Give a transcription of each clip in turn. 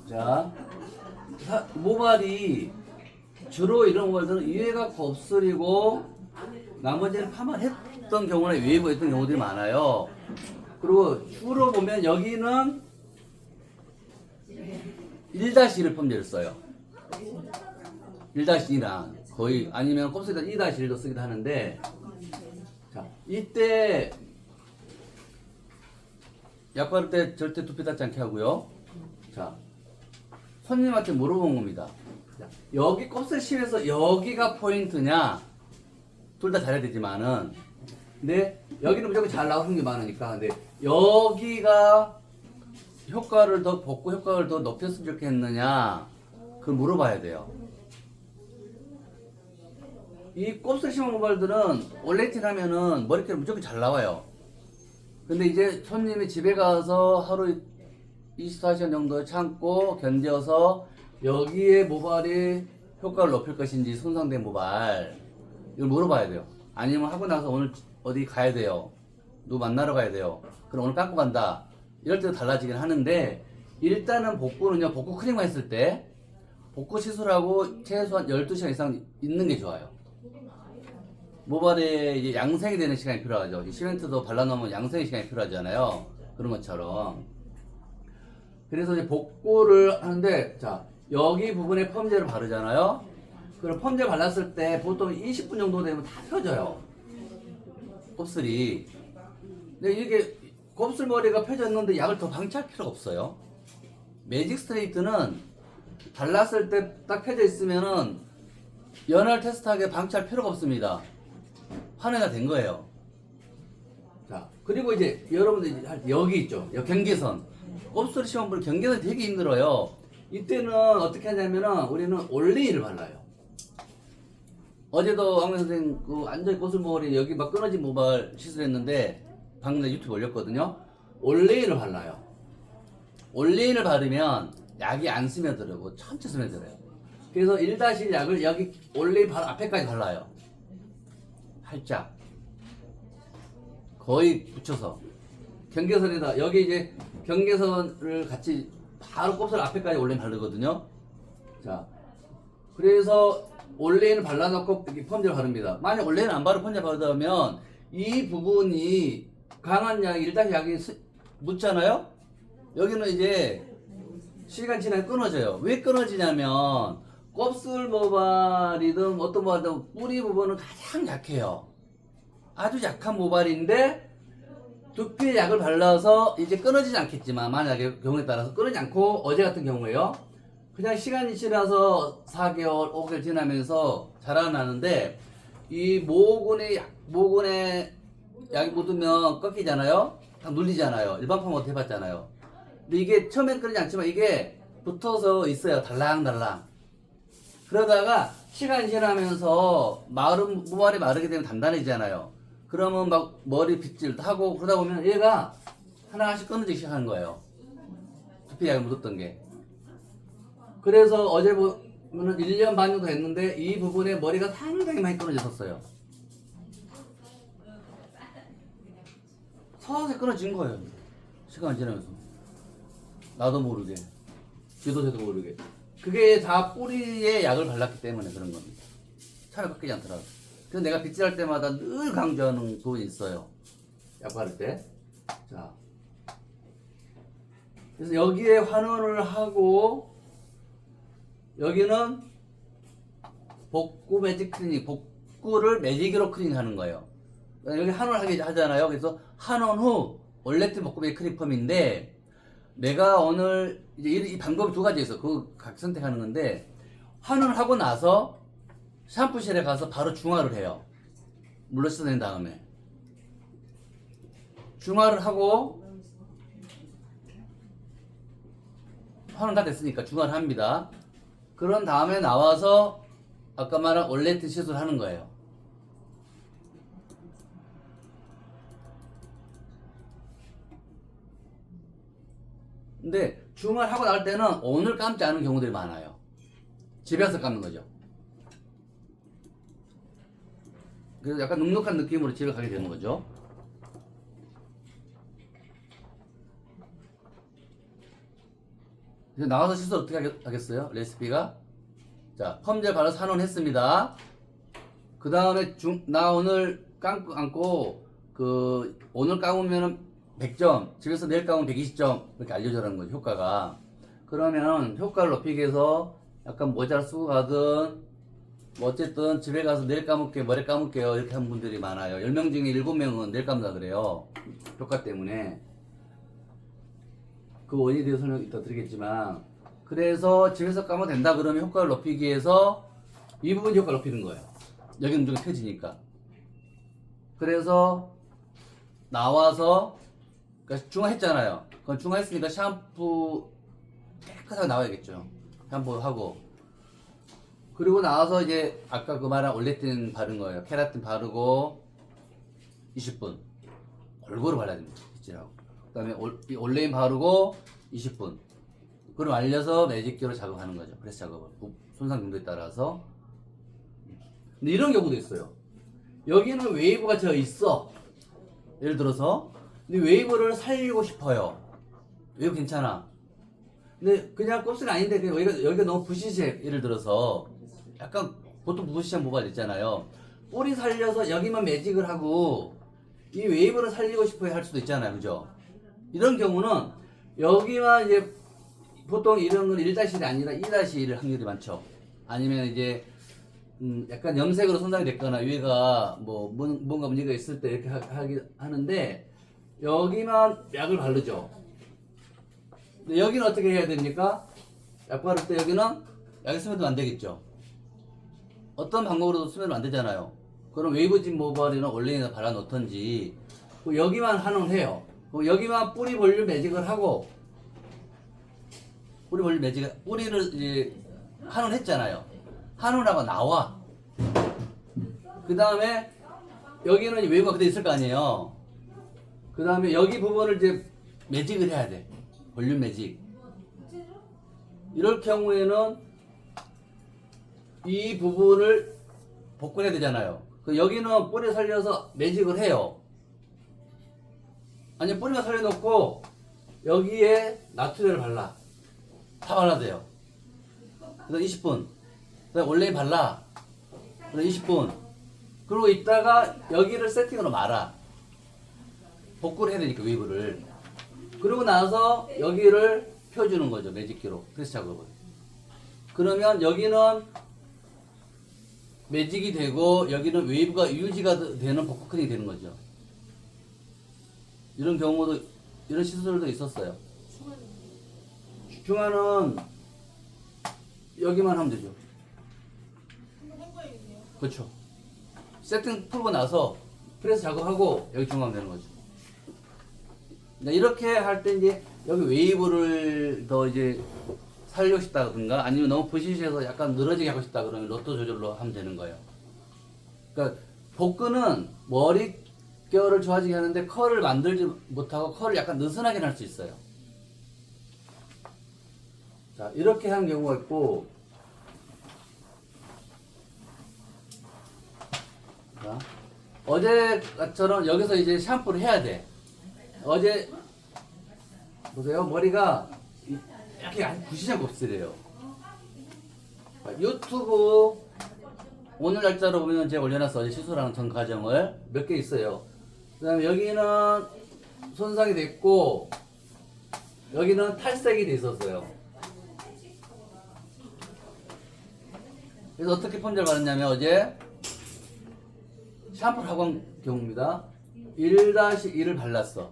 자, 모발이 주로 이런 모발들은 위에가 곱슬이고 나머지는 파마했던 경우나 웨이브했던 경우들이 많아요. 그리고 주로 보면 여기는 1-1을 펌제를 써요. 1-2나 거의 아니면 곱슬에다 2-1도 쓰기도 하는데, 자, 이때 약 바를 때 절대 두피 닿지 않게 하고요. 자, 손님한테 물어본 겁니다. 자, 여기 곱슬 심해서 여기가 포인트냐? 둘 다 잘해야 되지만은, 근데 여기는 무조건 잘 나오는 게 많으니까, 근데 여기가 효과를 더 복구 효과를 더 높였으면 좋겠느냐? 그걸 물어봐야 돼요. 이 곱슬 심한 모발들은 올레틴 하면은 머리카락 무조건 잘 나와요. 근데 이제 손님이 집에 가서 하루 24시간 정도 참고 견뎌서 여기에 모발이 효과를 높일 것인지 손상된 모발 이걸 물어봐야 돼요. 아니면 하고 나서 오늘 어디 가야 돼요. 누구 만나러 가야 돼요. 그럼 오늘 깎고 간다. 이럴 때도 달라지긴 하는데, 일단은 복구는요, 복구 크림만 했을 때 복구 시술하고 최소한 12시간 이상 있는 게 좋아요. 모발에 이제 양생이 되는 시간이 필요하죠. 시멘트도 발라놓으면 양생의 시간이 필요하잖아요. 그런 것처럼. 그래서 이제 복구를 하는데, 자, 여기 부분에 펌제를 바르잖아요. 그럼 펌제 발랐을 때 보통 20분 정도 되면 다 펴져요. 곱슬이. 근데 이게 곱슬 머리가 펴졌는데 약을 더 방치할 필요가 없어요. 매직 스트레이트는 발랐을 때 딱 펴져 있으면은 연할 테스트하게 방치할 필요가 없습니다. 환해가 된 거예요. 자, 그리고 이제 여러분들 여기 있죠. 여기 경계선. 곱슬 심한 분 경계선 되게 힘들어요. 이때는 어떻게 하냐면은 우리는 올레이를 발라요. 어제도 왕래 선생님 그 완전히 곱슬머리 여기 막 끊어진 모발 시술했는데 방금 유튜브 올렸거든요. 올레이를 발라요. 올레이를 바르면 약이 안 스며들고 천천히 스며들어요. 그래서 1-1 약을 여기 올레이 바로 앞에까지 발라요. 살짝 거의 붙여서 경계선에다 여기 이제 경계선을 같이 바로 곱슬 앞에까지 올레이 바르거든요. 자, 그래서 올레이는 발라놓고 이렇게 펌제를 바릅니다. 만약 올레이는 안 바르고 펌제 바르면 이 부분이 강한 약이 1-1 약이 묻잖아요. 여기는 이제 시간 지나면 끊어져요. 왜 끊어지냐면 곱슬 모발이든 어떤 모발이든 뿌리 부분은 가장 약해요. 아주 약한 모발인데 두피에 약을 발라서 이제 끊어지지 않겠지만, 만약에 경우에 따라서 끊어지지 않고 어제 같은 경우에요, 그냥 시간이 지나서 4개월, 5개월 지나면서 자라나는데 이 모근에 약이 묻으면 꺾이잖아요. 다 눌리잖아요. 일반 펌 해봤잖아요. 근데 이게 처음엔 끊이지 않지만 이게 붙어서 있어요. 달랑달랑. 그러다가 시간이 지나면서 모발이 마르게 되면 단단해지잖아요. 그러면 막 머리 빗질 하고 그러다 보면 얘가 하나씩 끊어지기 시작하는 거예요. 두피 약이 묻었던 게. 그래서 어제 보면은 1년 반 정도 됐는데 이 부분에 머리가 상당히 많이 끊어졌었어요. 서서히 끊어진 거예요. 시간이 지나면서. 나도 모르게. 쥐도 저도 모르게. 그게 다 뿌리에 약을 발랐기 때문에 그런 겁니다. 차라리 꺾이지 않더라고요. 그래서 내가 빗질할 때마다 늘 강조하는 부분이 있어요. 약 바를 때. 자. 그래서 여기에 환원을 하고, 여기는 복구 매직 클리닝, 복구를 매직으로 클리닝 하는 거예요. 여기 환원을 하잖아요. 그래서 환원 후 올레트 복구 매직 클리펌인데, 내가 오늘 이제 이 방법이 2가지 있어. 그거 각 선택하는 건데, 환원을 하고 나서 샴푸실에 가서 바로 중화를 해요. 물로 씻어낸 다음에 중화를 하고, 환원 다 됐으니까 중화를 합니다. 그런 다음에 나와서 아까 말한 올레트 시술을 하는 거예요. 근데 중화를 하고 나갈 때는 오늘 감지 않은 경우들이 많아요. 집에서 감는 거죠. 그래서 약간 눅눅한 느낌으로 집에 가게 되는 거죠. 이제 나와서 시술 어떻게 하겠어요? 레시피가. 자, 펌젤 바르서 한온했습니다. 그 다음에 나 오늘 감고, 오늘 감으면 100점, 집에서 내일 감으면 120점, 이렇게 알려줘라는 거죠, 효과가. 그러면 효과를 높이기 위해서 약간 모자를 쓰고 가든, 뭐 어쨌든 집에 가서 내일 감을게요, 모레 감을게요, 이렇게 하는 분들이 많아요. 10명 중에 7명은 내일 감다 그래요. 효과 때문에. 그 원인에 대해서 설명 이따 드리겠지만, 그래서 집에서 감으면 된다 그러면 효과를 높이기 위해서 이 부분 효과를 높이는 거예요. 여기는 좀 펴지니까. 그래서 나와서, 그러니까 중화했잖아요. 그건 중화했으니까 샴푸 깨끗하게 나와야겠죠. 샴푸하고. 그리고 나와서 이제 아까 그 말한 올레틴 바른 거예요. 케라틴 바르고 20분. 골고루 발라야 됩니다. 빗질하고. 그 다음에 올레인 바르고 20분. 그럼 알려서 매직기로 작업하는 거죠. 프레스 작업을. 손상 정도에 따라서. 근데 이런 경우도 있어요. 여기는 웨이브가 져 있어. 예를 들어서. 근데 웨이브를 살리고 싶어요. 웨이브 괜찮아. 근데 그냥 곱슬이 아닌데 그냥 여기가 너무 부시시해. 예를 들어서. 약간 보통 부시시한 모발 있잖아요. 뿌리 살려서 여기만 매직을 하고 이 웨이브를 살리고 싶어야 할 수도 있잖아요. 그죠? 이런 경우는 여기만 이제 보통 이런 건 1-1이 아니라 2-1일 확률이 많죠. 아니면 이제 약간 염색으로 손상이 됐거나 위에가 뭐 뭔가 문제가 있을 때 이렇게 하는데 여기만 약을 바르죠. 근데 여기는 어떻게 해야 됩니까? 약 바를 때 여기는 약을 스며들면 안 되겠죠. 어떤 방법으로도 스며들면 안 되잖아요. 그럼 웨이브진 모발이나 올레인을 발라 놓던지 여기만 한온해요. 여기만 뿌리 볼륨 매직을 하고 뿌리를 이제 한온했잖아요. 한온하고 나와. 그 다음에 여기는 웨이브가 그대로 있을 거 아니에요. 그 다음에 여기 부분을 이제 매직을 해야 돼. 볼륨 매직. 이럴 경우에는 이 부분을 복근해야 되잖아요. 여기는 뿌리 살려서 매직을 해요. 아니 뿌리만 살려놓고 여기에 나트륨을 발라. 다 발라도 돼요. 그래서 20분. 그다음에 올레인 발라. 그래서 20분. 그리고 이따가 여기를 세팅으로 말아. 복구를 해야 되니까 웨이브를. 그러고 나서 여기를 펴주는 거죠. 매직기로. 프레스 작업을. 그러면 여기는 매직이 되고 여기는 웨이브가 유지가 되는 복구 크링이 되는 거죠. 이런 경우도 이런 시술도 있었어요. 중화는 여기만 하면 되죠. 그렇죠. 세팅 풀고 나서 프레스 작업하고 여기 중화하면 되는 거죠. 이렇게 할 때 이제 여기 웨이브를 더 이제 살리고 싶다든가 아니면 너무 부시시해서 약간 늘어지게 하고 싶다 그러면 로또 조절로 하면 되는 거예요. 그러니까 복근은 머릿결을 좋아지게 하는데 컬을 만들지 못하고 컬을 약간 느슨하게 할 수 있어요. 자, 이렇게 하는 경우가 있고, 자, 어제처럼 여기서 이제 샴푸를 해야 돼. 어제 보세요, 머리가 이렇게 아주 부시장 곱슬이에요. 유튜브 오늘 날짜로 보면 제가 올려놨어. 어제 시술하는 전 과정을 몇 개 있어요. 그 다음에 여기는 손상이 됐고 여기는 탈색이 돼 있었어요. 그래서 어떻게 펌젤 바르냐면 어제 샴푸를 하고 한 경우입니다. 1-1을 발랐어.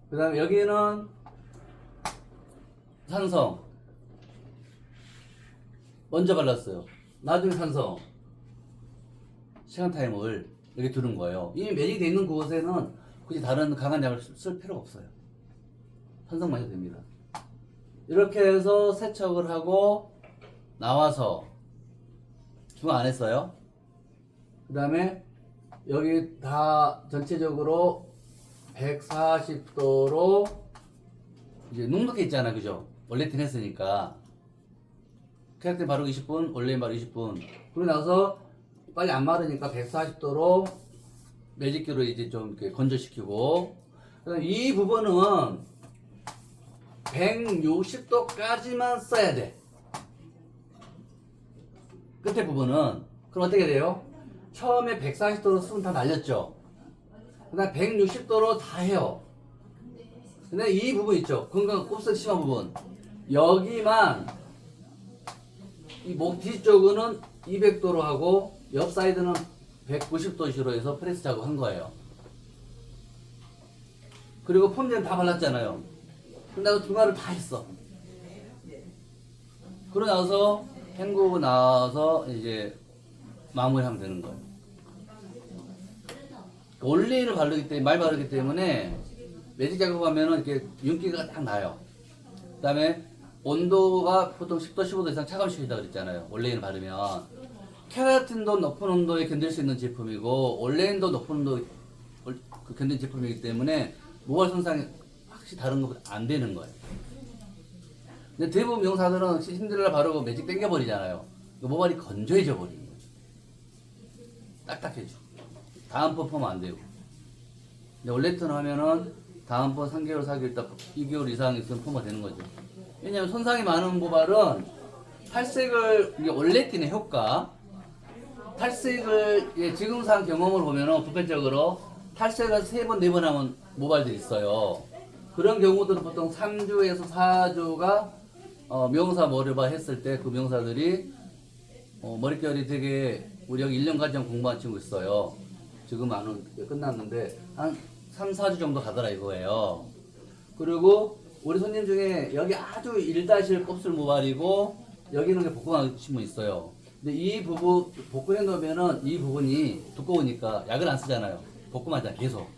그 다음에 여기는 산성 먼저 발랐어요. 나중에 산성 시간 타임을 이렇게 두는 거예요. 이미 매직이 돼 있는 곳에는 굳이 다른 강한 약을 쓸 필요가 없어요. 산성만 해도 됩니다. 이렇게 해서 세척을 하고 나와서 중화 안 했어요. 그 다음에 여기 다 전체적으로 140도로 이제 눅눅해 있잖아, 그죠? 올레틴 했으니까 케라틴 바르고 20분, 올레인 바르고 20분. 그러고 나서 빨리 안 마르니까 140도로 매직기로 이제 좀 이렇게 건조시키고. 그다음 이 부분은 160도까지만 써야 돼. 끝에 부분은. 그럼 어떻게 돼요? 처음에 140도로 수분 다 날렸죠. 그 다음 160도로 다 해요. 근데 이 부분 있죠. 건강 곱슬 심한 부분. 여기만 이 목 뒤쪽은 200도로 하고 옆 사이드는 190도시로 해서 프레스 작업한 거예요. 그리고 폼제는 다 발랐잖아요. 근데 중화를 다 했어. 그러고 나서 헹구고 나서 이제 마무리하면 되는 거예요. 올레인을 바르기 때문에, 많이 바르기 때문에 매직 작업하면은 이렇게 윤기가 딱 나요. 그 다음에 온도가 보통 10도, 15도 이상 차감시킨다고 그랬잖아요. 올레인을 바르면. 케라틴도 높은 온도에 견딜 수 있는 제품이고, 올레인도 높은 온도에 견디는 제품이기 때문에 모발 손상이 확실히 다른 것보다 안 되는 거예요. 근데 대부분 미용사들은 신데렐라 바르고 매직 당겨버리잖아요. 모발이 건조해져 버리는 거예요. 딱딱해지고. 다음번 펌은 안 되고. 근데 올레톤 하면은 다음번 3개월, 4개월 있다 2개월 이상 있으면 펌가 되는 거죠. 왜냐면 손상이 많은 모발은 탈색을, 이게 올레틴의 효과, 탈색을, 예, 지금상 경험을 보면은 보편적으로 탈색을 3번, 4번 하면 모발들이 있어요. 그런 경우들은 보통 3주에서 4주가 미용사 머리바 했을 때 그 미용사들이 머릿결이 되게, 우리 여기 1년 과정 공부한 친구 있어요. 지금 안 끝났는데 한 3, 4주 정도 가더라 이거예요. 그리고 우리 손님 중에 여기 아주 1다실 곱슬 모발이고 여기는 복근하신 분 있어요. 근데 이 부분 복근해 놓으면은 이 부분이 두꺼우니까 약을 안 쓰잖아요. 복근만 하잖아 계속.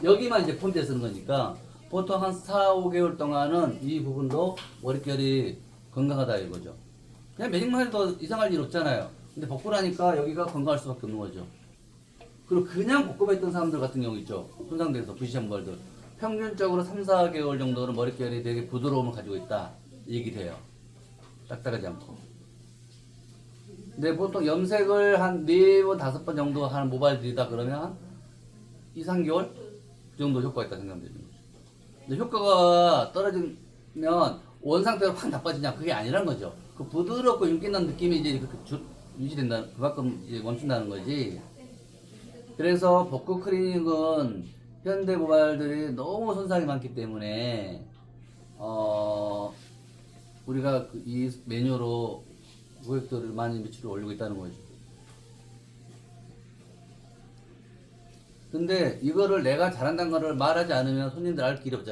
여기만 이제 폼제 쓰는 거니까 보통 한 4, 5개월 동안은 이 부분도 머릿결이 건강하다 이거죠. 그냥 매직만 해도 이상할 일 없잖아요. 근데 복근하니까 여기가 건강할 수밖에 없는 거죠. 그리고 그냥 복근했던 사람들 같은 경우 있죠. 손상돼서 부시한 모발들. 평균적으로 3, 4개월 정도는 머릿결이 되게 부드러움을 가지고 있다 얘기를 해요. 딱딱하지 않고. 근데 보통 염색을 한 4번, 5번 정도 하는 모발들이다 그러면 한 2, 3개월? 그 정도 효과가 있다 생각하면 되는 거죠. 근데 효과가 떨어지면 원상태로 확 나빠지냐 그게 아니란 거죠. 그 부드럽고 윤기 나는 느낌이 이제 그렇게 유지된다, 그만큼 이제 멈춘다는 거지. 그래서 복구 클리닉은 현대 모발들이 너무 손상이 많기 때문에 우리가 이 메뉴로 고객들을 많이 매출을 올리고 있다는 거죠. 근데 이거를 내가 잘한다는 거를 말하지 않으면 손님들 알 길이 없잖아요.